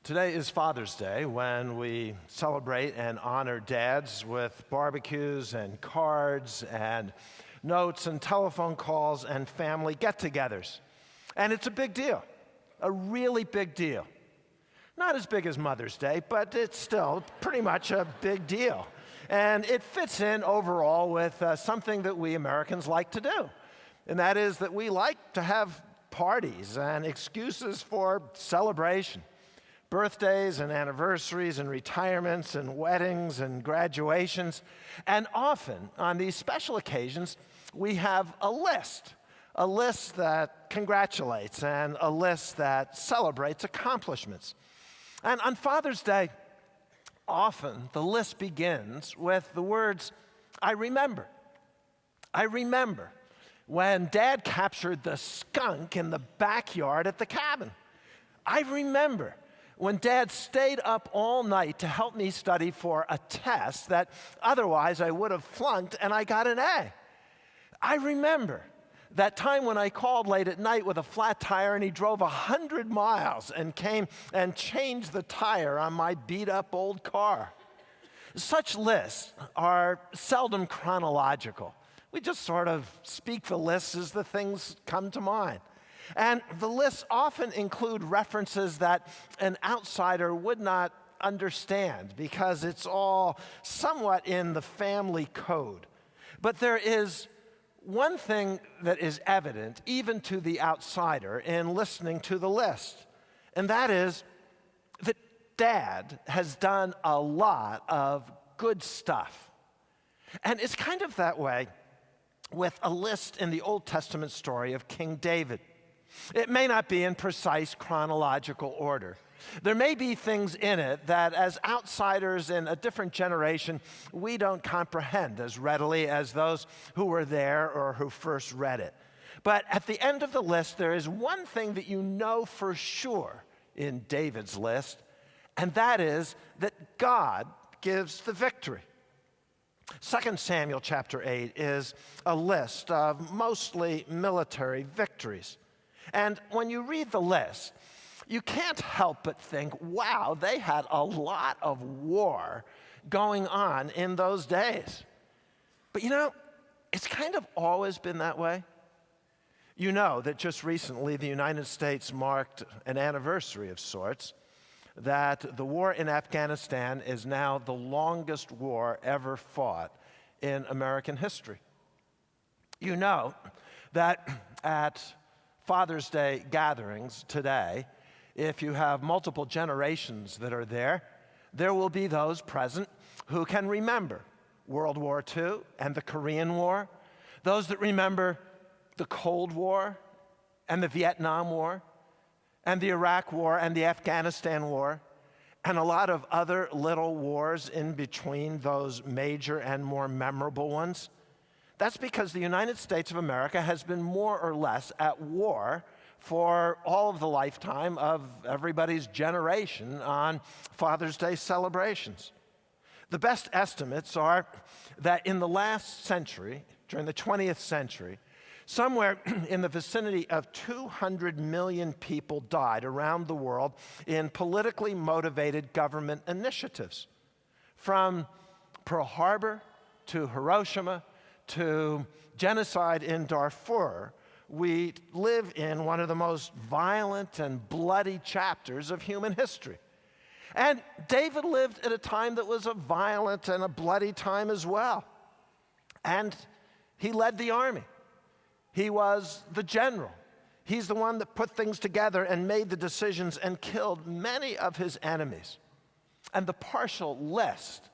Today is Father's Day, when we celebrate and honor dads with barbecues and cards and notes and telephone calls and family get-togethers. And it's a big deal, a really big deal. Not as big as Mother's Day, but it's still pretty much a big deal. And it fits in overall with something that we Americans like to do. And that is that we like to have parties and excuses for celebration. Birthdays and anniversaries and retirements and weddings and graduations. And often on these special occasions, we have a list that congratulates and a list that celebrates accomplishments. And on Father's Day, often the list begins with the words, I remember. I remember when Dad captured the skunk in the backyard at the cabin. I remember when Dad stayed up all night to help me study for a test that otherwise I would have flunked and I got an A. I remember that time when I called late at night with a flat tire and he drove 100 miles and came and changed the tire on my beat-up old car. Such lists are seldom chronological. We just sort of speak the lists as the things come to mind. And the lists often include references that an outsider would not understand because it's all somewhat in the family code. But there is one thing that is evident, even to the outsider, in listening to the list, and that is that Dad has done a lot of good stuff. And it's kind of that way with a list in the Old Testament story of King David. It may not be in precise chronological order. There may be things in it that as outsiders in a different generation, we don't comprehend as readily as those who were there or who first read it. But at the end of the list, there is one thing that you know for sure in David's list, and that is that God gives the victory. 2 Samuel chapter 8 is a list of mostly military victories. And when you read the list, you can't help but think, wow, they had a lot of war going on in those days. But you know, it's kind of always been that way. You know that just recently the United States marked an anniversary of sorts, that the war in Afghanistan is now the longest war ever fought in American history. You know that at Father's Day gatherings today, if you have multiple generations that are there, there will be those present who can remember World War II and the Korean War, those that remember the Cold War and the Vietnam War and the Iraq War and the Afghanistan War, and a lot of other little wars in between those major and more memorable ones. That's because the United States of America has been more or less at war for all of the lifetime of everybody's generation on Father's Day celebrations. The best estimates are that in the last century, during the 20th century, somewhere in the vicinity of 200 million people died around the world in politically motivated government initiatives. From Pearl Harbor to Hiroshima to genocide in Darfur, we live in one of the most violent and bloody chapters of human history. And David lived at a time that was a violent and a bloody time as well. And he led the army. He was the general. He's the one that put things together and made the decisions and killed many of his enemies. And the partial list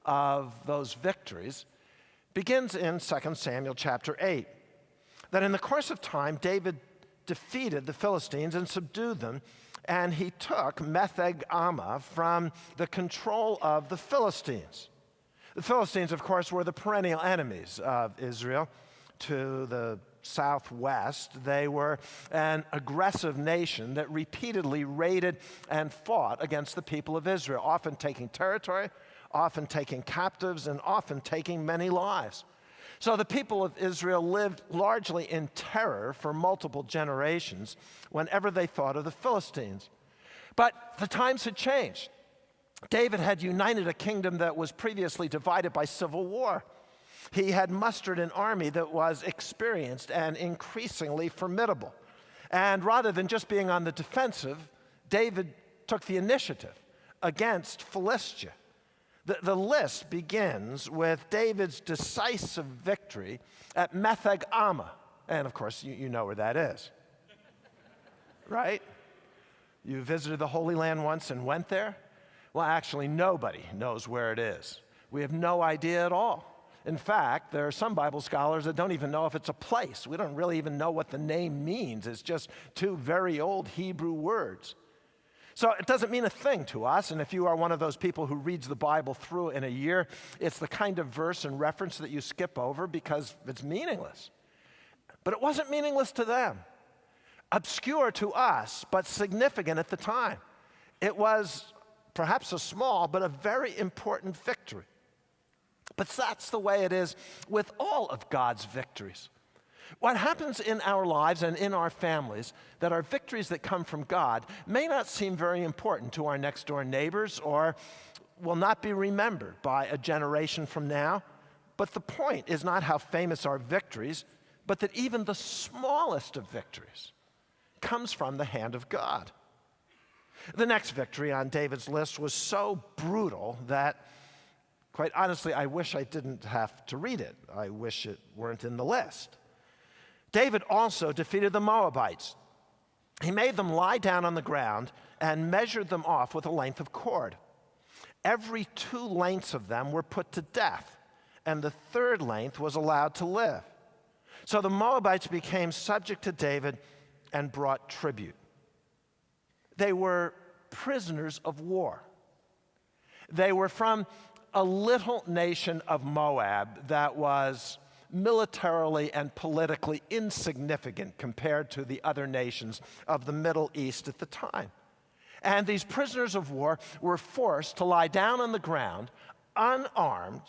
of those victories begins in 2 Samuel chapter 8, that in the course of time, David defeated the Philistines and subdued them, and he took Metheg-Ammah from the control of the Philistines. The Philistines, of course, were the perennial enemies of Israel. To the southwest, they were an aggressive nation that repeatedly raided and fought against the people of Israel, often taking territory, often taking captives, and often taking many lives. So the people of Israel lived largely in terror for multiple generations whenever they thought of the Philistines. But the times had changed. David had united a kingdom that was previously divided by civil war. He had mustered an army that was experienced and increasingly formidable. And rather than just being on the defensive, David took the initiative against Philistia. The list begins with David's decisive victory at Metheg-Ammah. And of course, you know where that is, right? You visited the Holy Land once and went there? Well, actually, nobody knows where it is. We have no idea at all. In fact, there are some Bible scholars that don't even know if it's a place. We don't really even know what the name means. It's just two very old Hebrew words. So it doesn't mean a thing to us, and if you are one of those people who reads the Bible through in a year, it's the kind of verse and reference that you skip over because it's meaningless. But it wasn't meaningless to them. Obscure to us, but significant at the time. It was perhaps a small, but a very important victory. But that's the way it is with all of God's victories. What happens in our lives and in our families, that our victories that come from God may not seem very important to our next door neighbors or will not be remembered by a generation from now. But the point is not how famous our victories, but that even the smallest of victories comes from the hand of God. The next victory on David's list was so brutal that, quite honestly, I wish I didn't have to read it. I wish it weren't in the list. David also defeated the Moabites. He made them lie down on the ground and measured them off with a length of cord. Every 2 lengths of them were put to death, and the 3rd length was allowed to live. So the Moabites became subject to David and brought tribute. They were prisoners of war. They were from a little nation of Moab that was militarily and politically insignificant compared to the other nations of the Middle East at the time. And these prisoners of war were forced to lie down on the ground, unarmed,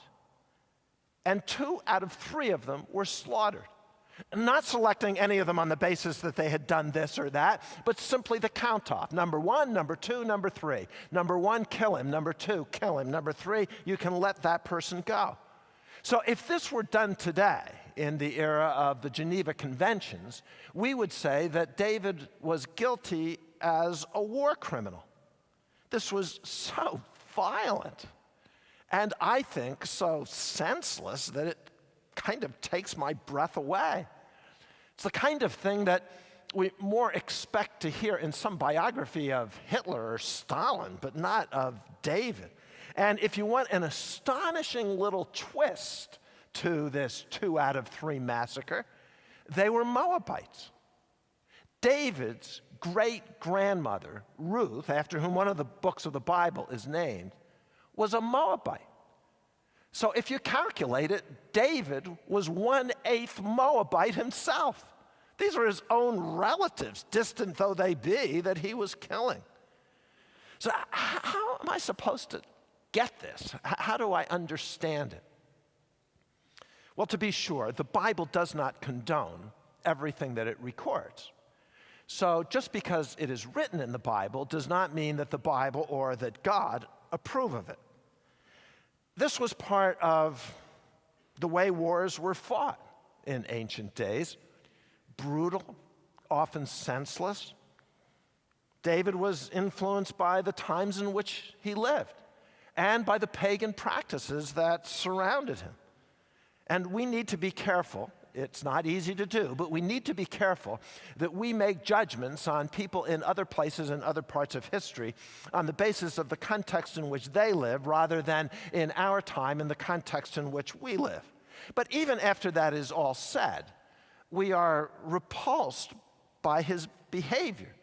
and 2 out of 3 of them were slaughtered. Not selecting any of them on the basis that they had done this or that, but simply the count-off. Number 1, number 2, number 3. Number 1, kill him. Number 2, kill him. Number 3, you can let that person go. So if this were done today, in the era of the Geneva Conventions, we would say that David was guilty as a war criminal. This was so violent, and I think so senseless that it kind of takes my breath away. It's the kind of thing that we more expect to hear in some biography of Hitler or Stalin, but not of David. And if you want an astonishing little twist to this 2 out of 3 massacre, they were Moabites. David's great-grandmother, Ruth, after whom one of the books of the Bible is named, was a Moabite. So if you calculate it, David was 1/8 Moabite himself. These were his own relatives, distant though they be, that he was killing. So how am I supposed to get this? How do I understand it? Well, to be sure, the Bible does not condone everything that it records. So just because it is written in the Bible does not mean that the Bible or that God approve of it. This was part of the way wars were fought in ancient days. Brutal, often senseless. David was influenced by the times in which he lived and by the pagan practices that surrounded him. And we need to be careful. It's not easy to do, but we need to be careful that we make judgments on people in other places and other parts of history on the basis of the context in which they live rather than in our time in the context in which we live. But even after that is all said, we are repulsed by his behavior.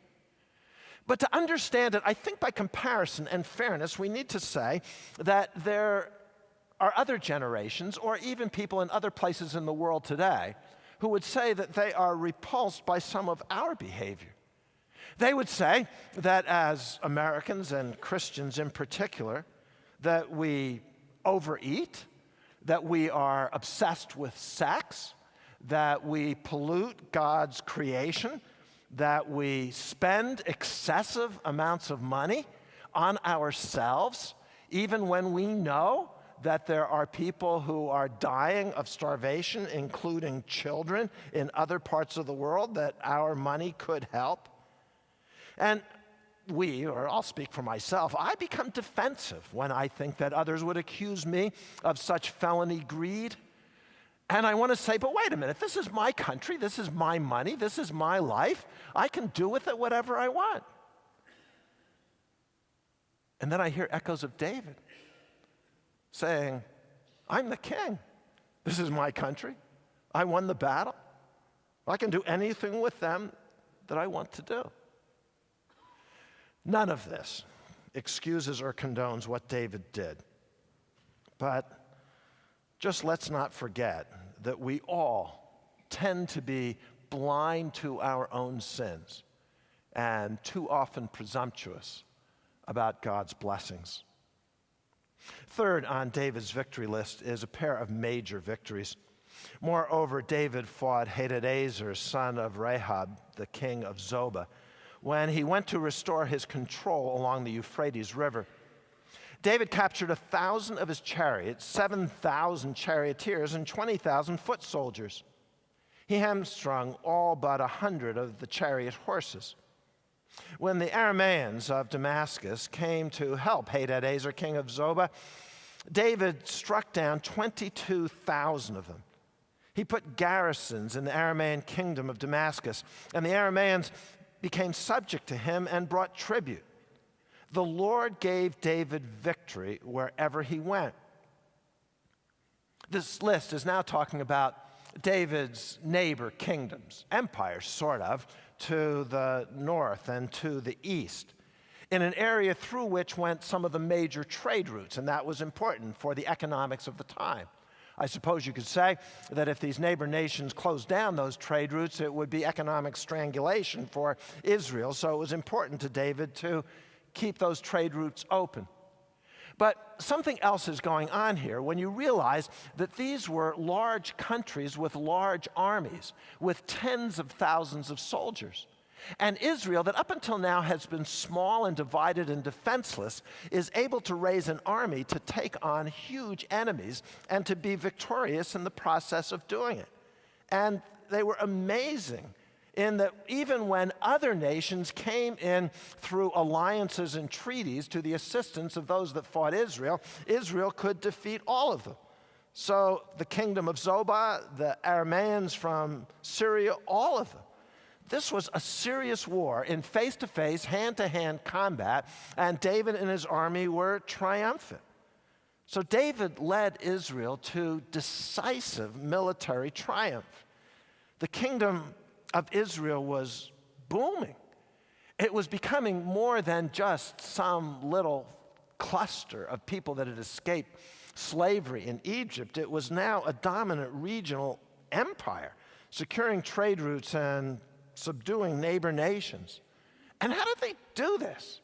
But to understand it, I think by comparison and fairness, we need to say that there are other generations, or even people in other places in the world today, who would say that they are repulsed by some of our behavior. They would say that as Americans and Christians in particular, that we overeat, that we are obsessed with sex, that we pollute God's creation, that we spend excessive amounts of money on ourselves, even when we know that there are people who are dying of starvation, including children in other parts of the world that our money could help? And or I'll speak for myself, I become defensive when I think that others would accuse me of such felony greed. And I want to say, but wait a minute, this is my country, this is my money, this is my life. I can do with it whatever I want. And then I hear echoes of David saying, I'm the king. This is my country. I won the battle. I can do anything with them that I want to do. None of this excuses or condones what David did. But just let's not forget that we all tend to be blind to our own sins and too often presumptuous about God's blessings. Third on David's victory list is a pair of major victories. Moreover, David fought Hadadezer, son of Rehob, the king of Zobah, when he went to restore his control along the Euphrates River. David captured 1,000 of his chariots, 7,000 charioteers, and 20,000 foot soldiers. He hamstrung all but 100 of the chariot horses. When the Arameans of Damascus came to help Hadadezer, king of Zobah, David struck down 22,000 of them. He put garrisons in the Aramean kingdom of Damascus, and the Arameans became subject to him and brought tribute. The Lord gave David victory wherever he went. This list is now talking about David's neighbor kingdoms, empires, sort of, to the north and to the east, in an area through which went some of the major trade routes, and that was important for the economics of the time. I suppose you could say that if these neighbor nations closed down those trade routes, it would be economic strangulation for Israel, so it was important to David to keep those trade routes open. But something else is going on here when you realize that these were large countries with large armies, with tens of thousands of soldiers. And Israel, that up until now has been small and divided and defenseless, is able to raise an army to take on huge enemies and to be victorious in the process of doing it. And they were amazing in that even when other nations came in through alliances and treaties to the assistance of those that fought Israel, Israel could defeat all of them. So the kingdom of Zobah, the Arameans from Syria, all of them. This was a serious war in face-to-face, hand-to-hand combat, and David and his army were triumphant. So David led Israel to decisive military triumph. The kingdom of Israel was booming. It was becoming more than just some little cluster of people that had escaped slavery in Egypt. It was now a dominant regional empire, securing trade routes and subduing neighbor nations. And how did they do this?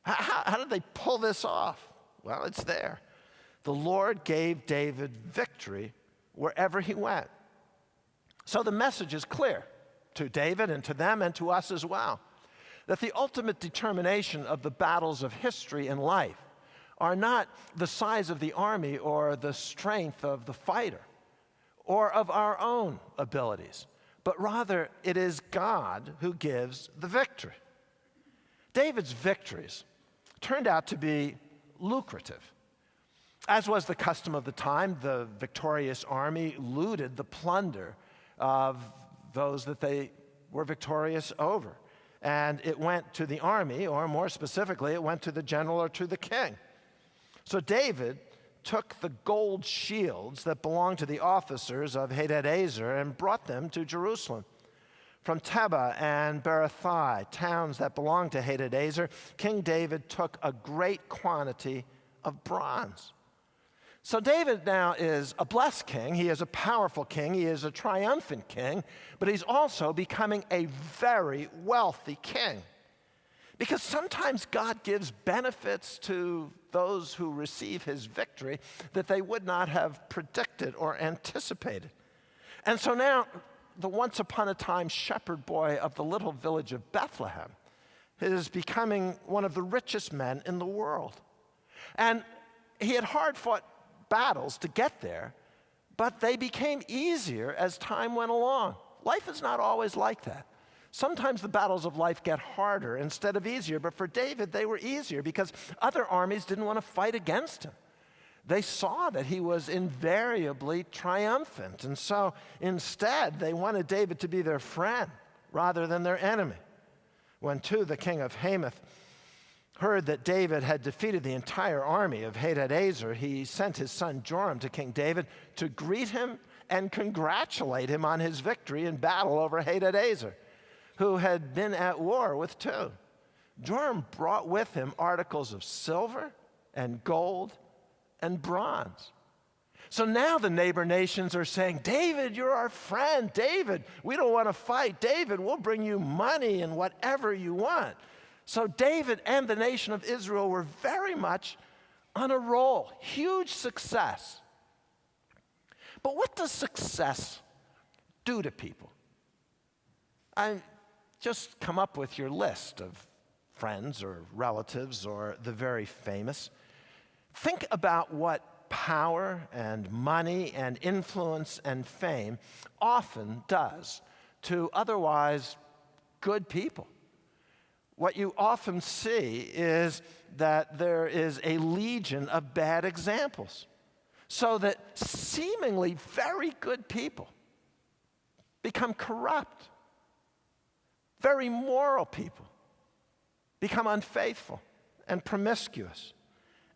How did they pull this off? Well, it's there. The Lord gave David victory wherever he went. So the message is clear to David and to them and to us as well, that the ultimate determination of the battles of history and life are not the size of the army or the strength of the fighter or of our own abilities, but rather it is God who gives the victory. David's victories turned out to be lucrative. As was the custom of the time, the victorious army looted the plunder of those that they were victorious over. And it went to the army, or more specifically, it went to the general or to the king. So David took the gold shields that belonged to the officers of Hadadezer and brought them to Jerusalem. From Tebah and Berothai, towns that belonged to Hadadezer, King David took a great quantity of bronze. So David now is a blessed king, he is a powerful king, he is a triumphant king, but he's also becoming a very wealthy king. Because sometimes God gives benefits to those who receive his victory that they would not have predicted or anticipated. And so now the once upon a time shepherd boy of the little village of Bethlehem is becoming one of the richest men in the world. And he had hard-fought battles to get there, but they became easier as time went along. Life is not always like that. Sometimes the battles of life get harder instead of easier, but for David, they were easier because other armies didn't want to fight against him. They saw that he was invariably triumphant, and so instead, they wanted David to be their friend rather than their enemy. When, too, the king of Hamath heard that David had defeated the entire army of Hadadezer, he sent his son Joram to King David to greet him and congratulate him on his victory in battle over Hadadezer, who had been at war with two. Joram brought with him articles of silver and gold and bronze. So now the neighbor nations are saying, David, you're our friend. David, we don't want to fight. David, we'll bring you money and whatever you want. So David and the nation of Israel were very much on a roll. Huge success. But what does success do to people? Just come up with your list of friends or relatives or the very famous. Think about what power and money and influence and fame often does to otherwise good people. What you often see is that there is a legion of bad examples, so that seemingly very good people become corrupt. Very moral people become unfaithful and promiscuous,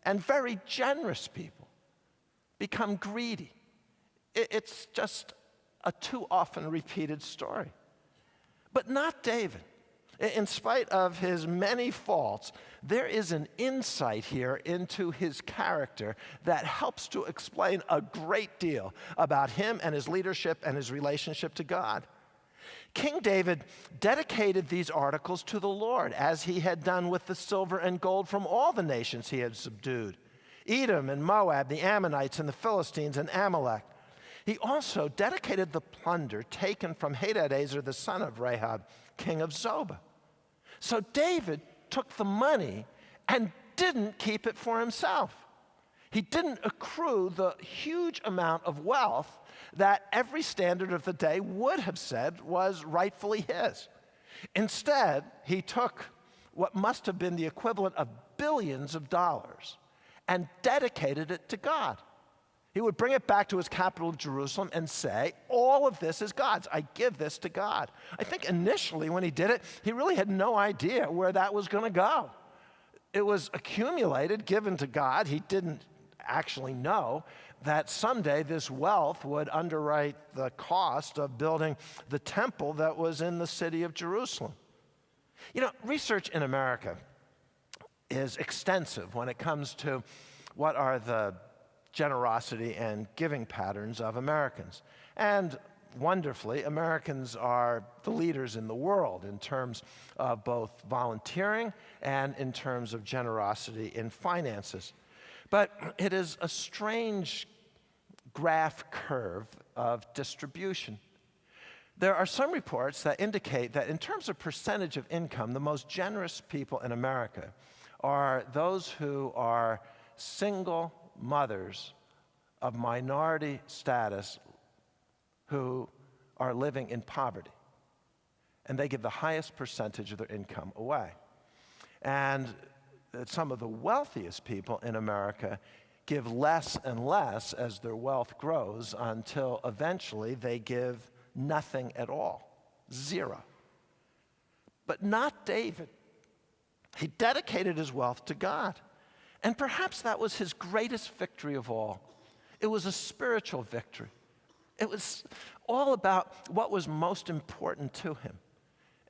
and very generous people become greedy. It's just a too often repeated story. But not David. In spite of his many faults, there is an insight here into his character that helps to explain a great deal about him and his leadership and his relationship to God. King David dedicated these articles to the Lord, as he had done with the silver and gold from all the nations he had subdued: Edom and Moab, the Ammonites and the Philistines and Amalek. He also dedicated the plunder taken from Hadadezer, the son of Rahab, king of Zobah. So David took the money and didn't keep it for himself. He didn't accrue the huge amount of wealth that every standard of the day would have said was rightfully his. Instead, he took what must have been the equivalent of billions of dollars and dedicated it to God. He would bring it back to his capital, Jerusalem, and say, all of this is God's. I give this to God. I think initially when he did it, he really had no idea where that was going to go. It was accumulated, given to God. He didn't actually know that someday this wealth would underwrite the cost of building the temple that was in the city of Jerusalem. You know, research in America is extensive when it comes to what are the generosity and giving patterns of Americans. And wonderfully, Americans are the leaders in the world in terms of both volunteering and in terms of generosity in finances. But it is a strange graph curve of distribution. There are some reports that indicate that in terms of percentage of income, the most generous people in America are those who are single mothers of minority status who are living in poverty. And they give the highest percentage of their income away. And some of the wealthiest people in America give less and less as their wealth grows until eventually they give nothing at all, zero. But not David. He dedicated his wealth to God. And perhaps that was his greatest victory of all. It was a spiritual victory. It was all about what was most important to him.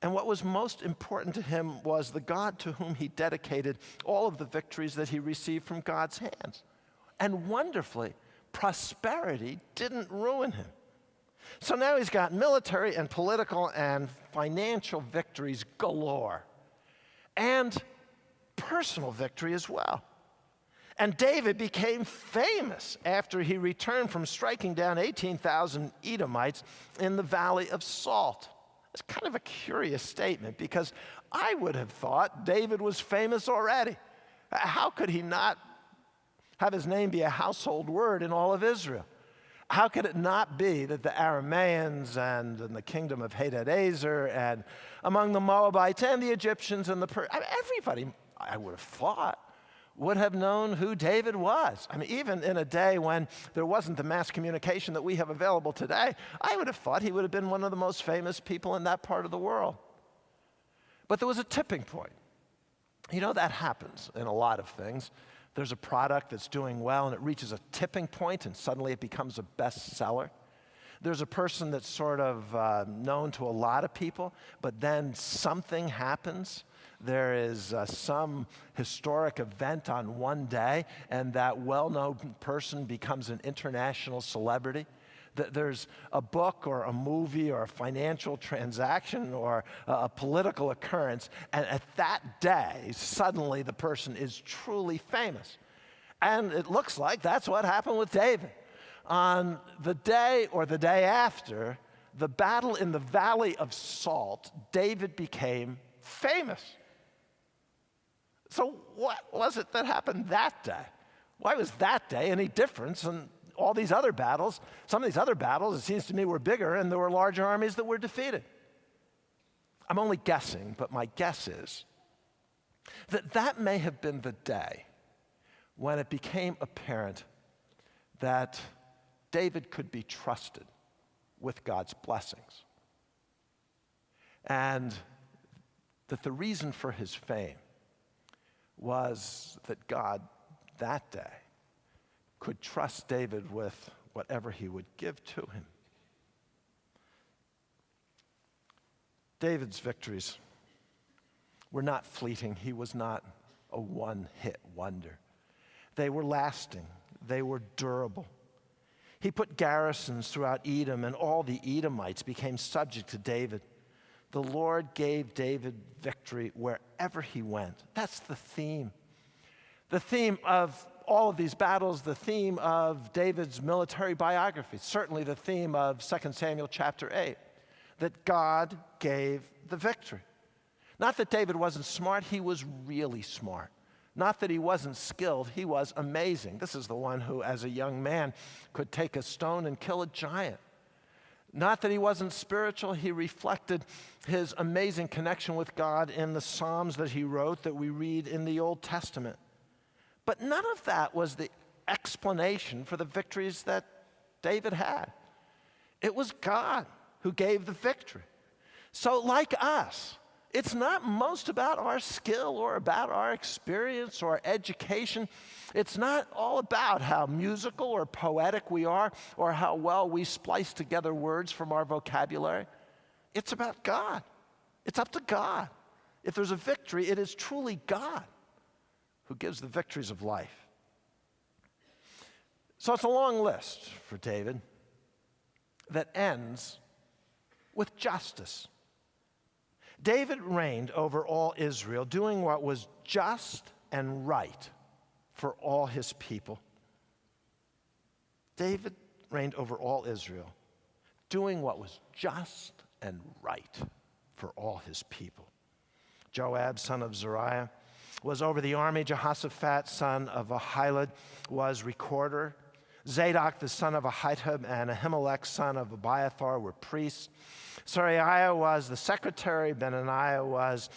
And what was most important to him was the God to whom he dedicated all of the victories that he received from God's hands. And wonderfully, prosperity didn't ruin him. So now he's got military and political and financial victories galore, and personal victory as well. And David became famous after he returned from striking down 18,000 Edomites in the Valley of Salt. It's kind of a curious statement because I would have thought David was famous already. How could he not have his name be a household word in all of Israel? How could it not be that the Arameans and in the kingdom of Hadadezer and among the Moabites and the Egyptians and everybody, I would have thought, would have known who David was. I mean, even in a day when there wasn't the mass communication that we have available today, I would have thought he would have been one of the most famous people in that part of the world. But there was a tipping point. You know, that happens in a lot of things. There's a product that's doing well and it reaches a tipping point and suddenly it becomes a bestseller. There's a person that's sort of known to a lot of people, but then something happens. There is some historic event on one day, and that well-known person becomes an international celebrity. There's a book or a movie or a financial transaction or a political occurrence, and at that day, suddenly the person is truly famous. And it looks like that's what happened with David. On the day or the day after the battle in the Valley of Salt, David became famous. So what was it that happened that day? Why was that day any different than all these other battles? Some of these other battles, it seems to me, were bigger and there were larger armies that were defeated. I'm only guessing, but my guess is that that may have been the day when it became apparent that David could be trusted with God's blessings. And that the reason for his fame was that God that day could trust David with whatever he would give to him. David's victories were not fleeting. He was not a one-hit wonder. They were lasting. They were durable. He put garrisons throughout Edom, and all the Edomites became subject to David. The Lord gave David victory wherever he went. That's the theme. The theme of all of these battles, the theme of David's military biography, certainly the theme of 2 Samuel chapter 8, that God gave the victory. Not that David wasn't smart, he was really smart. Not that he wasn't skilled, he was amazing. This is the one who, as a young man, could take a stone and kill a giant. Not that he wasn't spiritual, he reflected his amazing connection with God in the Psalms that he wrote that we read in the Old Testament. But none of that was the explanation for the victories that David had. It was God who gave the victory. So like us, it's not most about our skill or about our experience or education. It's not all about how musical or poetic we are or how well we splice together words from our vocabulary. It's about God. It's up to God. If there's a victory, it is truly God who gives the victories of life. So it's a long list for David that ends with justice. David reigned over all Israel, doing what was just and right for all his people. David reigned over all Israel, doing what was just and right for all his people. Joab, son of Zeruiah, was over the army. Jehoshaphat, son of Ahilud, was recorder. Zadok, the son of Ahitub, and Ahimelech, son of Abiathar, were priests. Seraiah was the secretary. Benaniah was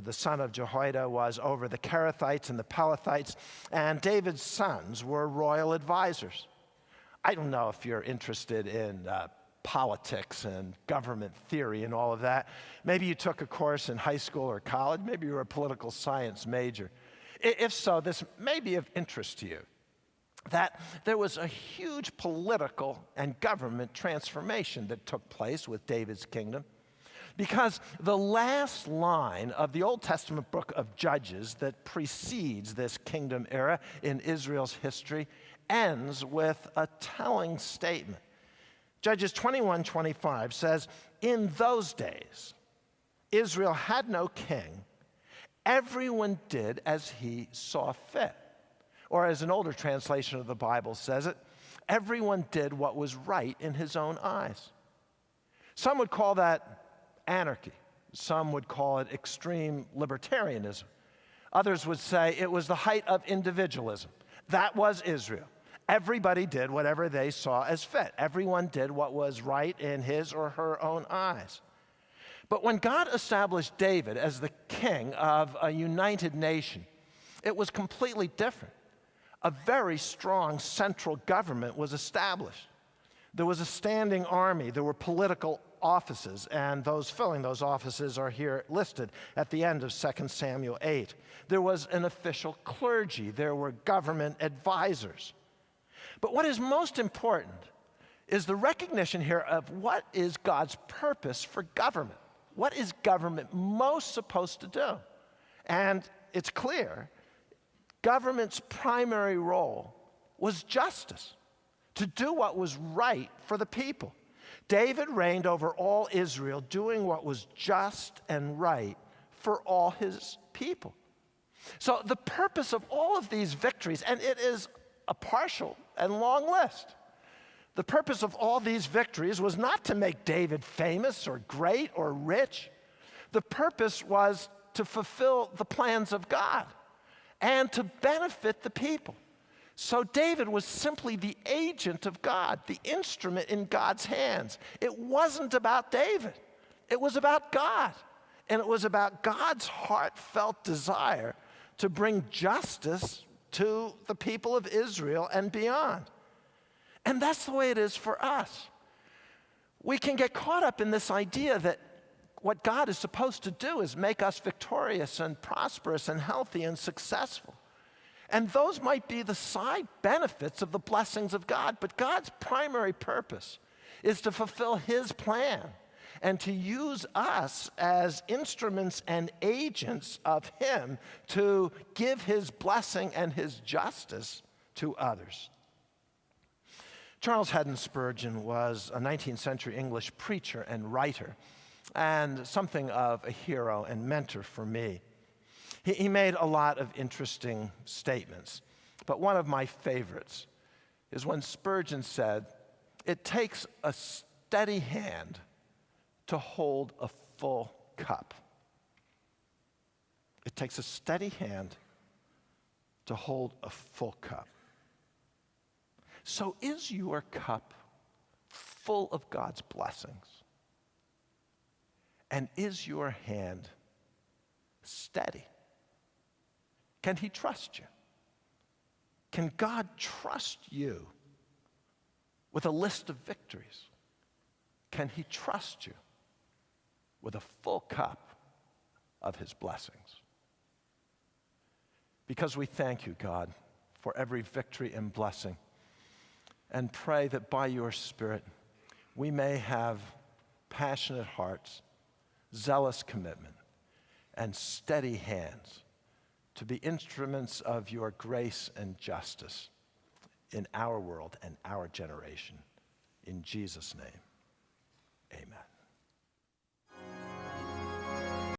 the son of Jehoiada, was over the Kerethites and the Pelethites. And David's sons were royal advisors. I don't know if you're interested in politics and government theory and all of that. Maybe you took a course in high school or college. Maybe you were a political science major. If so, this may be of interest to you. That there was a huge political and government transformation that took place with David's kingdom, because the last line of the Old Testament book of Judges that precedes this kingdom era in Israel's history ends with a telling statement. Judges 21:25 says, "In those days, Israel had no king. Everyone did as he saw fit, Or as an older translation of the Bible says it, everyone did what was right in his own eyes. Some would call that anarchy. Some would call it extreme libertarianism. Others would say it was the height of individualism. That was Israel. Everybody did whatever they saw as fit. Everyone did what was right in his or her own eyes. But when God established David as the king of a united nation, it was completely different. A very strong central government was established. There was a standing army, there were political offices, and those filling those offices are here listed at the end of 2 Samuel 8. There was an official clergy, there were government advisors. But what is most important is the recognition here of what is God's purpose for government. What is government most supposed to do? And it's clear, government's primary role was justice, to do what was right for the people. David reigned over all Israel, doing what was just and right for all his people. So the purpose of all of these victories, and it is a partial and long list, the purpose of all these victories was not to make David famous or great or rich. The purpose was to fulfill the plans of God and to benefit the people. So David was simply the agent of God, the instrument in God's hands. It wasn't about David. It was about God. And it was about God's heartfelt desire to bring justice to the people of Israel and beyond. And that's the way it is for us. We can get caught up in this idea that what God is supposed to do is make us victorious and prosperous and healthy and successful. And those might be the side benefits of the blessings of God, but God's primary purpose is to fulfill his plan and to use us as instruments and agents of him to give his blessing and his justice to others. Charles Haddon Spurgeon was a 19th century English preacher and writer, and something of a hero and mentor for me. He made a lot of interesting statements, but one of my favorites is when Spurgeon said, "It takes a steady hand to hold a full cup." It takes a steady hand to hold a full cup. So is your cup full of God's blessings? And is your hand steady? Can he trust you? Can God trust you with a list of victories? Can he trust you with a full cup of his blessings? Because we thank you, God, for every victory and blessing, and pray that by your Spirit we may have passionate hearts, zealous commitment, and steady hands to be instruments of your grace and justice in our world and our generation. In Jesus' name, amen.